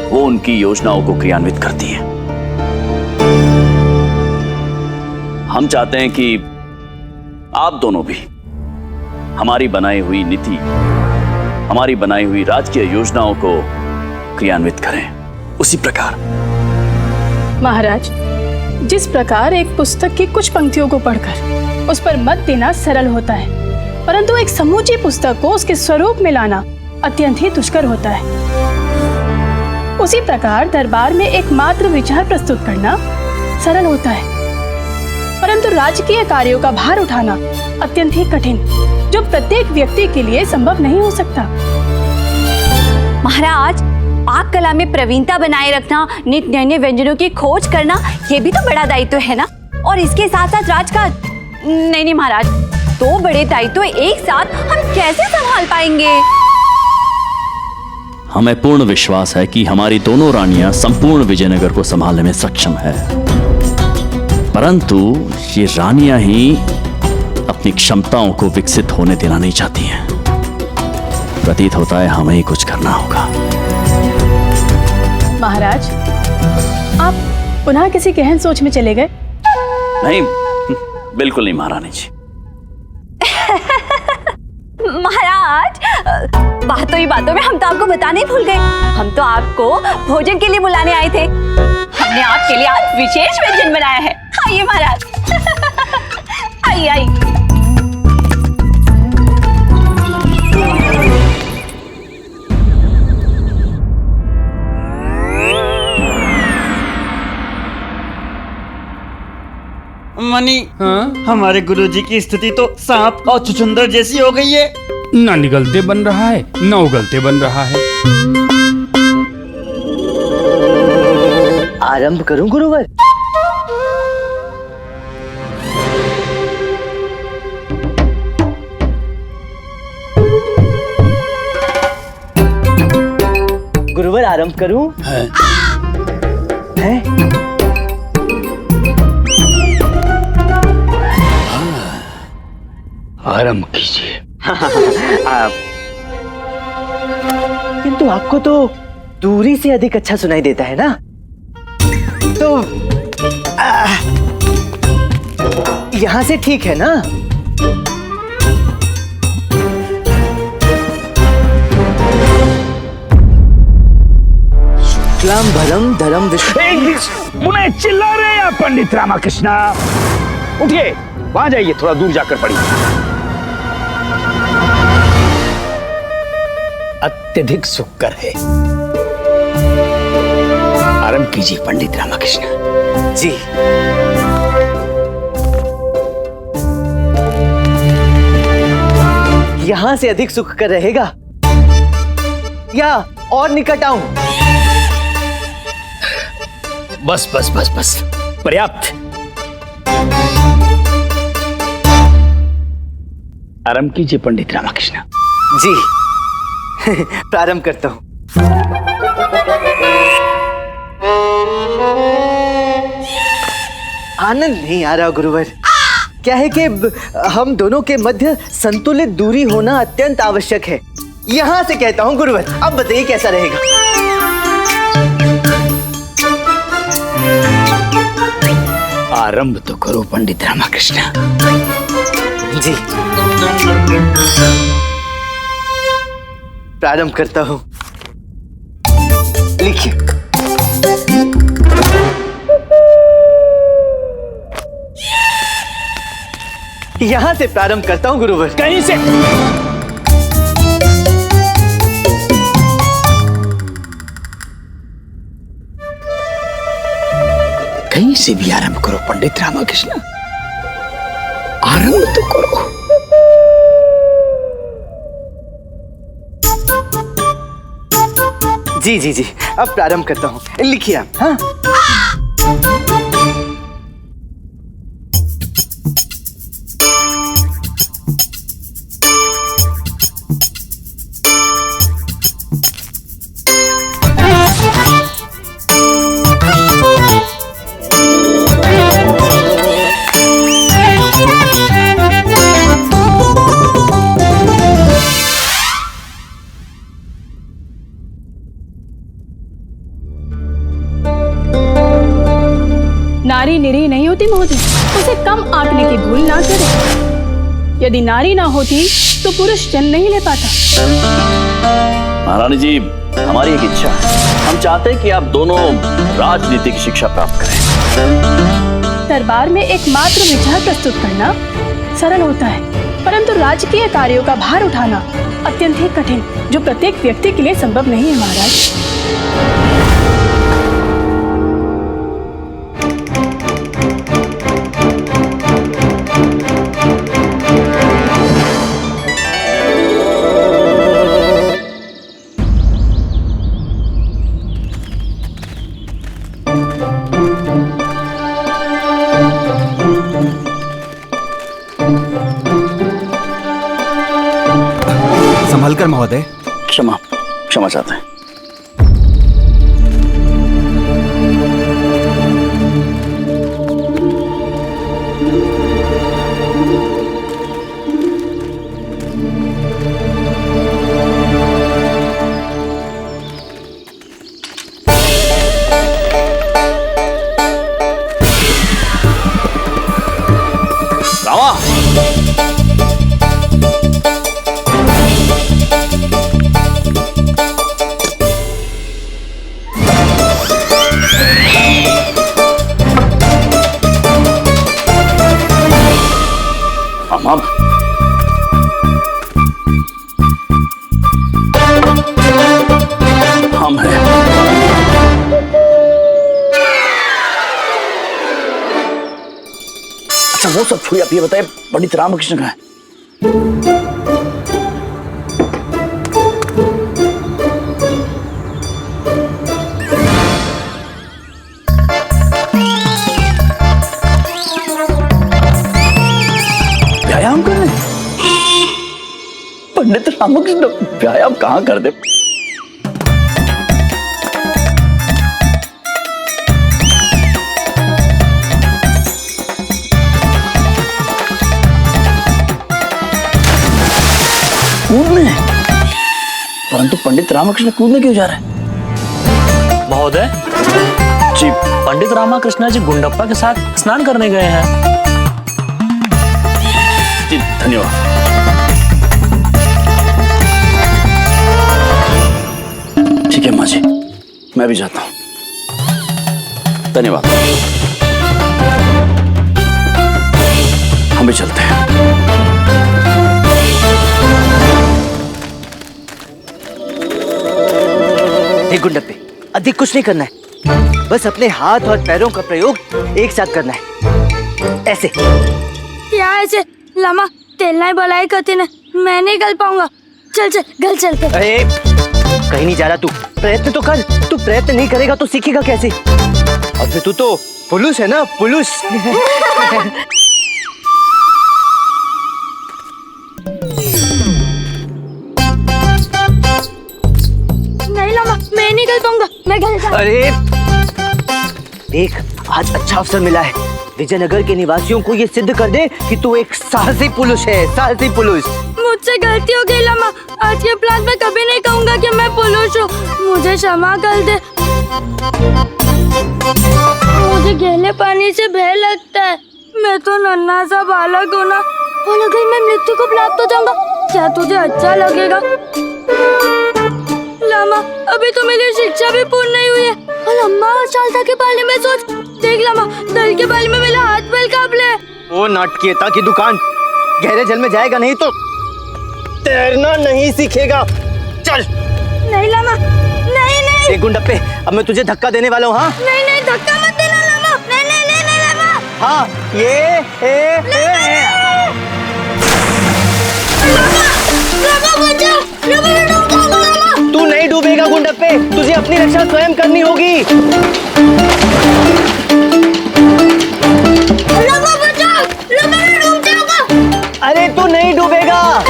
वो उनकी योजनाओं को क्रियान्वित करती है। हम चाहते हैं कि आप दोनों भी हमारी बनाई हुई नीति, हमारी बनाई हुई राजकीय योजनाओं को क्रियान्वित करें उसी प्रकार। महाराज, जिस प्रकार एक पुस्तक की कुछ पंक्तियों को पढ़कर उस पर मत देना सरल होता है, परंतु एक समूची पुस्तक को उसके स्वरूप में लाना अत्यंत ही दुष्कर होता है, उसी प्रकार दरबार में एकमात्र विचार प्रस्तुत करना सरल होता है, परंतु राजकीय कार्यों का भार उठाना अत्यंत ही कठिन, जो प्रत्येक व्यक्ति के लिए संभव नहीं हो सकता। महाराज, पाक कला में प्रवीणता बनाए रखना, नित नए नए व्यंजनों की खोज करना, ये भी तो बड़ा दायित्व है ना। और इसके साथ साथ राज का नहीं महाराज, दो बड़े दायित्व एक साथ हम कैसे संभाल पाएंगे? हमें पूर्ण विश्वास है कि हमारी दोनों रानियां संपूर्ण विजयनगर को संभालने में सक्षम है, परंतु ये रानियां ही अपनी क्षमताओं को विकसित होने देना नहीं चाहती हैं। प्रतीत होता है हमें ही कुछ करना होगा। महाराज, आप पुनः किसी गहन सोच में चले गए? नहीं, बिल्कुल नहीं महारानी जी। महाराज, बातों ही बातों में हम तो आपको बताने ही भूल गए। हम तो आपको भोजन के लिए बुलाने आए थे। हमने आपके लिए आज विशेष व्यंजन बनाया है। आइए महाराज। आइए आइए। मनी, हमारे गुरुजी की स्थिति तो सांप और छुछुंदर जैसी हो गई है। ना निगलते बन रहा है, ना उगलते बन रहा है। आरंभ करूं गुरुवर? गुरुवर आरंभ करूं? है? आरंभ कीजिए। किंतु आपको तो दूरी से अधिक अच्छा सुनाई देता है ना, तो यहां से ठीक है ना? शुक्लाम भरम धरम विष्णु। उन्हें चिल्ला रहे हैं पंडित रामाकृष्ण। उठिए, वहां जाइए, थोड़ा दूर जाकर पढ़िए। अत्यधिक सुकर है। आरंभ कीजिए पंडित रामाकृष्ण जी। यहां से अधिक सुख कर रहेगा या और निकट आऊं? बस बस बस बस, पर्याप्त। आरंभ कीजिए पंडित रामाकृष्ण जी। प्रारंभ करता हूं। आनंद नहीं आ रहा गुरुवर। क्या है कि हम दोनों के मध्य संतुलित दूरी होना अत्यंत आवश्यक है। यहां से कहता हूं गुरुवर, अब बताइए कैसा रहेगा। आरंभ तो करो पंडित रामाकृष्ण जी। प्रारंभ करता हूं। लिखिए। यहां से प्रारंभ करता हूं गुरुवर। कहीं से कहीं से भी आरंभ करो पंडित रामाकृष्ण, आरंभ तो करो। जी जी जी, अब प्रारंभ करता हूं। लिखिए आप। हाँ। नारी निरी नहीं होती महोदय, उसे कम आंकने की भूल ना करे। यदि नारी ना होती तो पुरुष जन्म नहीं ले पाता। महारानी जी, हमारी एक इच्छा है। हम चाहते हैं कि आप दोनों राजनीति की शिक्षा प्राप्त करें। दरबार में एकमात्र विचार प्रस्तुत करना सरल होता है, परंतु राजकीय कार्यों का भार उठाना अत्यंत ही कठिन, जो प्रत्येक व्यक्ति के लिए संभव नहीं है महाराज। संभलकर महोदय। क्षमा क्षमा चाहते हैं। रामा, हम हैं। अच्छा वो सब छोड़िए, आप ये बताइए पंडित रामकृष्ण कहाँ है? व्यायाम कर रहे? पंडित रामकृष्ण व्यायाम कहाँ कर दे? कूदने? परंतु पंडित रामकृष्ण कूदने क्यों जा रहे हैं? महोदय जी, पंडित रामकृष्ण जी गुंडप्पा के साथ स्नान करने गए हैं। जी धन्यवाद। ठीक है माँ जी, मैं भी जाता हूँ। धन्यवाद। हम भी चलते हैं। देख गुंडप्पे, अधिक कुछ नहीं करना है, बस अपने हाथ और पैरों का प्रयोग एक साथ करना है, ऐसे। क्या ऐसे? लामा तेलना ही भलाई करती ना, मैं नहीं गल पाऊंगा। चल चल गल चलते। अरे कहीं नहीं जा रहा तू, प्रयत्न तो कर। तू प्रयत्न नहीं करेगा तो सीखेगा कैसे? और फिर तू तो पुलुस है ना, पुलुस। नहीं लामा, मैं नहीं गल पाऊंगा, मैं गल जा। अरे देख, आज अच्छा अवसर मिला है, विजयनगर के निवासियों को ये सिद्ध कर दे कि तू एक साहसी पुरुष है, साहसी पुरुष। मुझसे गलती हो गई लामा, आज के प्लान में कभी नहीं कहूंगा कि मैं पुरुष हूँ, मुझे क्षमा कर दे। मुझे गहरे पानी से भय लगता है, मैं तो नन्हा सा बालक हूँ ना, और अगर मैं मृत्यु को प्राप्त हो जाऊंगा क्या तुझे अच्छा लगेगा? लामा अभी तो मेरी शिक्षा भी पूर्ण नहीं हुई है, और अम्मा और चाचा के बारे में सोच। देख लामा, दल के बारे में मेरा हाथ पैर कांप ले। वो नाटकीयता की दुकान, गहरे जल में जाएगा नहीं तो तैरना नहीं सीखेगा। चल। नहीं लामा, नहीं नहीं। देख गुंडप्पे, अब मैं तुझे धक्का देने वाला हूँ। हाँ नहीं नहीं, धक्का मत देना लामा। नहीं नहीं नहीं नहीं लामा। हाँ, ये तू नहीं डूबेगा गुंडप्पे, तुझे अपनी रक्षा स्वयं करनी होगी। अरे तू नहीं डूबेगा,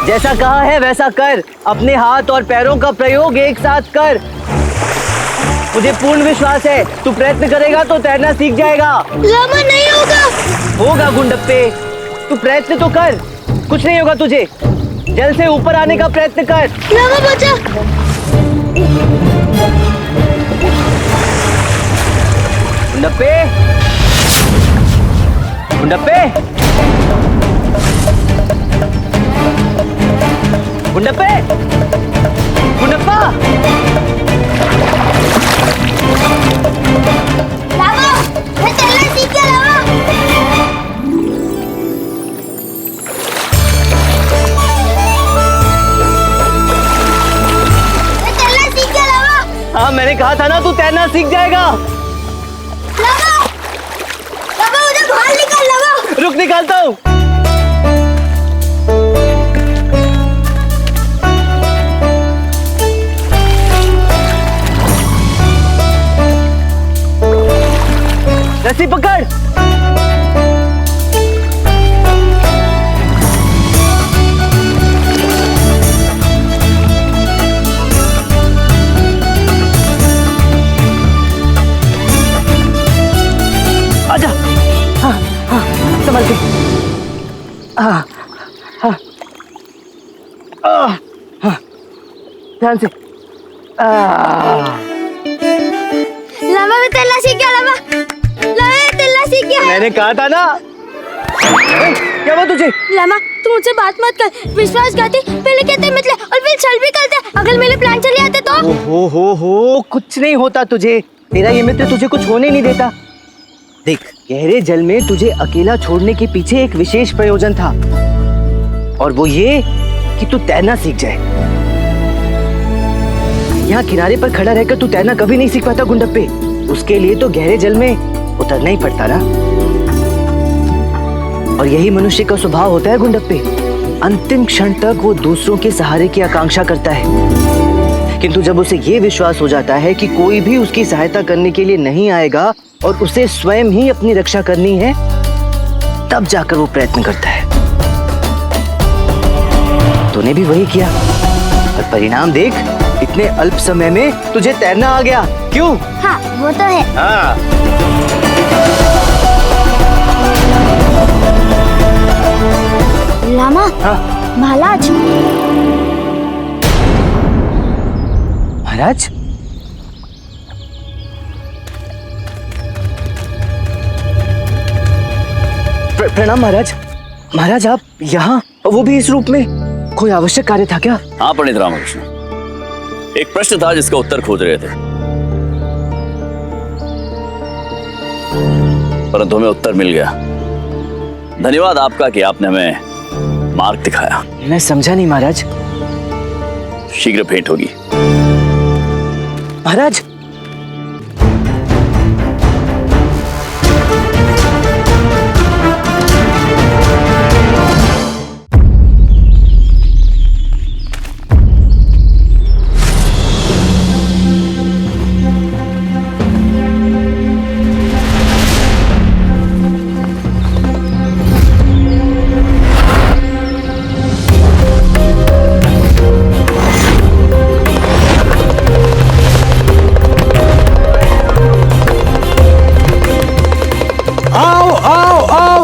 जैसा कहा है वैसा कर, अपने हाथ और पैरों का प्रयोग एक साथ कर। मुझे पूर्ण विश्वास है, तू प्रयत्न करेगा तो तैरना सीख जाएगा। लामा नहीं होगा। होगा गुंडप्पे, तू प्रयत्न तो कर, कुछ नहीं होगा तुझे। जल से ऊपर आने का प्रयत्न कर। लामा बचा। गुंडप्पे, गुंडप्पे, गुंडप्पे, गुंडप्पा। लामा, मैं तैरना सीख गया लामा। मैं तैरना सीख गया लामा। हाँ, मैंने कहा था ना तू तैरना सीख जाएगा। लामा, लामा मुझे बाहर निकाल लामा। रुक, निकालता हूँ। रस्सी पकड़। आजा। हाँ हाँ, संभल के। हाँ हाँ हाँ, ध्यान से। लामा मैं तैरना सीख गया लामा। मैंने कहा था ना। क्या हुआ तुझे? लामा तू मुझसे बात मत कर, विश्वासघाती। पहले कहते मित्र और फिर छल भी करते, अगर मेरे प्लान चले आते तो। हो, कुछ नहीं होता तुझे, तेरा ये मित्र तुझे कुछ होने नहीं देता। देख, गहरे जल में तुझे अकेला छोड़ने के पीछे एक विशेष प्रयोजन था, और वो ये कि तू तैरना सीख जाए। यहाँ किनारे पर खड़ा रहकर तू तैरना कभी नहीं सीख पाता गुंडप्पे, उसके लिए तो गहरे जल में उतरना ही पड़ता ना। और यही मनुष्य का स्वभाव होता है गुंडप्पे, अंतिम क्षण तक वो दूसरों के सहारे की आकांक्षा करता है, किंतु जब उसे ये विश्वास हो जाता है कि कोई भी उसकी सहायता करने के लिए नहीं आएगा और उसे स्वयं ही अपनी रक्षा करनी है, तब जाकर वो प्रयत्न करता है। तूने भी वही किया, और परिणाम देख, इतने अल्प समय में तुझे तैरना आ गया। क्यों? हाँ वो तो है। हाँ। लामा। हाँ? महाराज। महाराज? प्रणाम महाराज। महाराज आप यहाँ, वो भी इस रूप में, कोई आवश्यक कार्य था क्या? हाँ पंडित रामकृष्ण, एक प्रश्न था जिसका उत्तर खोज रहे थे। परंतु हमें उत्तर मिल गया। धन्यवाद आपका कि आपने हमें मार्ग दिखाया। मैं समझा नहीं महाराज। शीघ्र भेंट होगी। महाराज,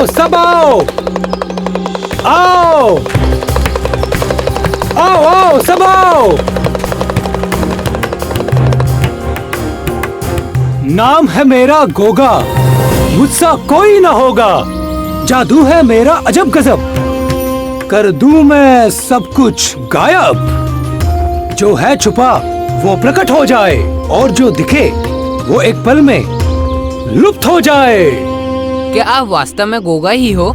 सब आओ आओ आओ आओ सब आओ। नाम है मेरा गोगा, मुझसा कोई ना होगा। जादू है मेरा अजब गजब, कर दूं मैं सब कुछ गायब। जो है छुपा वो प्रकट हो जाए, और जो दिखे वो एक पल में लुप्त हो जाए। क्या आप वास्तव में गोगा ही हो?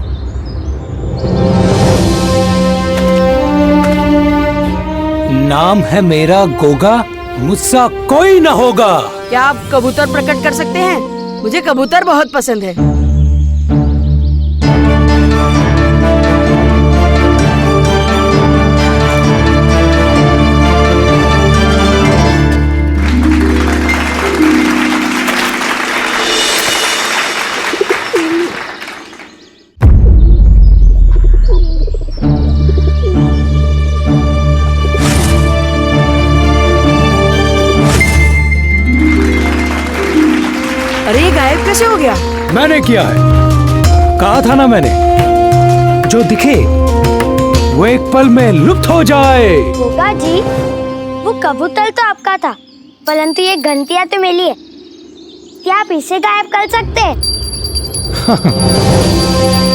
नाम है मेरा गोगा, मुझसा कोई न होगा। क्या आप कबूतर प्रकट कर सकते हैं? मुझे कबूतर बहुत पसंद है। अरे ये गायब कैसे हो गया? मैंने किया है, कहा था ना मैंने, जो दिखे वो एक पल में लुप्त हो जाए। गोगा जी, वो कबूतर तो आपका था, परंतु ये घंटियां तो मेरी है। क्या आप इसे गायब कर सकते हैं?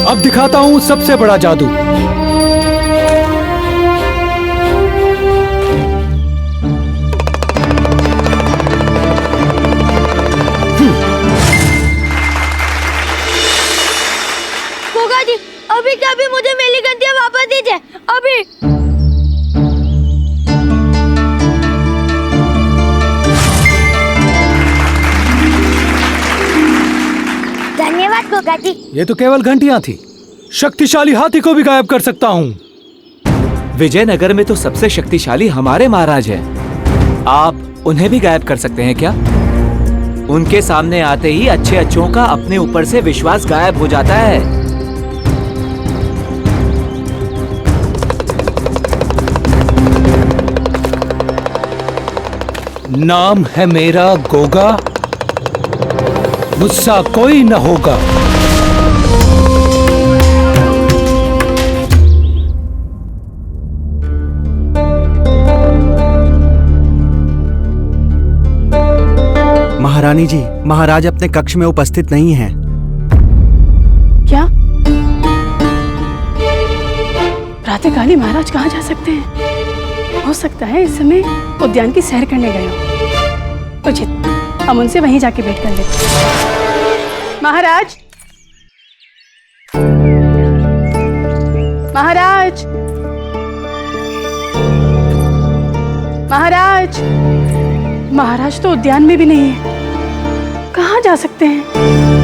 अब दिखाता हूँ सबसे बड़ा जादू। गोगा जी, अभी क्या अभी मुझे मेरी घंटियां वापस दीजिए, अभी। धन्यवाद गोगा जी। ये तो केवल घंटियां थी, शक्तिशाली हाथी को भी गायब कर सकता हूँ। विजयनगर में तो सबसे शक्तिशाली हमारे महाराज हैं। आप उन्हें भी गायब कर सकते हैं क्या? उनके सामने आते ही अच्छे अच्छों का अपने ऊपर से विश्वास गायब हो जाता है। नाम है मेरा गोगा, मुझसा कोई न होगा। महारानी जी, महाराज अपने कक्ष में उपस्थित नहीं हैं। क्या? प्रातःकाली महाराज कहाँ जा सकते हैं? हो सकता है इस समय उद्यान की सैर करने गए हो। उचित, हम उनसे वहीं जाके भेंट कर लेते हैं। महाराज, महाराज, महाराज, महाराज तो उद्यान में भी नहीं है। कहाँ जा सकते हैं?